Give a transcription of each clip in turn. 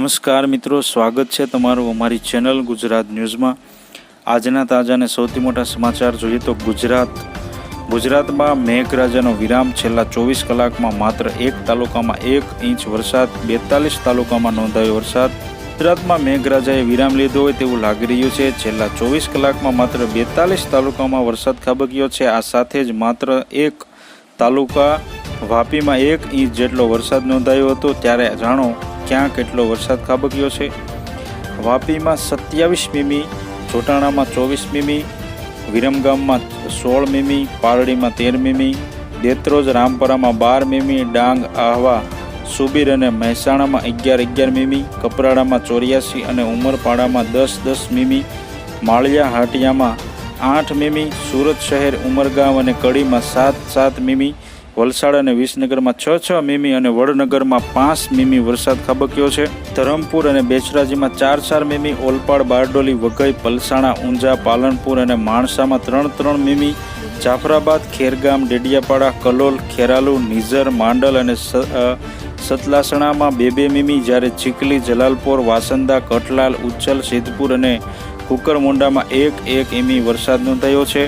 નમસ્કાર મિત્રો, સ્વાગત છે તમારું અમારી ચેનલ ગુજરાત ન્યૂઝમાં। આજના તાજા અને સૌથી મોટા સમાચાર જોઈએ તો ગુજરાતમાં મેઘરાજાનો વિરામ। છેલ્લા 24 કલાકમાં માત્ર એક તાલુકામાં 1 ઇંચ વરસાદ, 42 તાલુકામાં નોંધાયો વરસાદ। ગુજરાતમાં મેઘરાજાએ વિરામ લીધો હોય તેવું લાગી રહ્યું છે। છેલ્લા 24 કલાકમાં માત્ર 42 તાલુકામાં વરસાદ ખાબક્યો છે। આ સાથે જ માત્ર એક તાલુકા વાપીમાં 1 ઇંચ જેટલો વરસાદ નોંધાયો હતો। ત્યારે જાણો ક્યાં કેટલો વરસાદ ખાબક્યો છે। વાપીમાં 27 મીમી, જોટાણામાં 24 મીમી, વિરમગામમાં 16 મીમી, પારડીમાં 13 મીમી, દેત્રોજ રામપરામાં 12 મીમી, ડાંગ, આહવા, સુબીર અને મહેસાણામાં 11 મીમી, કપરાડામાં 84 અને ઉમરપાડામાં 10 મીમી, માળિયા હાટિયામાં 8 મીમી, સુરત શહેર, ઉમરગામ અને કડીમાં 7 મીમી, વલસાડ અને વિસનગરમાં 6 મીમી અને વડનગરમાં 5 મીમી વરસાદ ખાબક્યો છે। ધરમપુર અને બેચરાજીમાં 4 મીમી, ઓલપાડ, બારડોલી, વઘઈ, પલસાણા, ઊંઝા, પાલનપુર અને માણસામાં 3 મીમી, જાફરાબાદ, ખેરગામ, ડેડિયાપાડા, કલોલ, ખેરાલુ, નિઝર, માંડલ અને સતલાસણામાં 2 મીમી, જ્યારે ચીખલી, જલાલપોર, વાસંદા, કઠલાલ, ઉચ્છલ, સિદ્ધપુર અને કુકરમુંડામાં 1 મીમી વરસાદ નોંધાયો છે।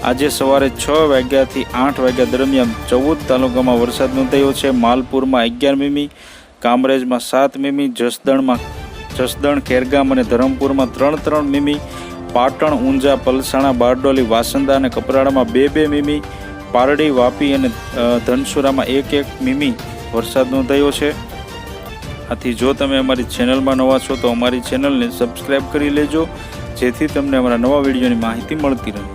આજે સવારે 6 વાગ્યાથી 8 વાગ્યા દરમિયાન 14 તાલુકામાં વરસાદ નોંધાયો છે। માલપુરમાં 11 મીમી, કામરેજમાં 7 મીમી, જસદણ, ખેરગામ અને ધરમપુરમાં 3 મીમી, પાટણ, ઊંઝા, પલસાણા, બારડોલી, વાસંદા અને કપરાડામાં 2 મીમી, પારડી, વાપી અને ધનસુરામાં 1 મીમી વરસાદ નોંધાયો છે। આથી જો તમે અમારી ચેનલમાં નવા છો તો અમારી ચેનલને સબસ્ક્રાઈબ કરી લેજો, જેથી તમને અમારા નવા વિડીયોની માહિતી મળતી રહે।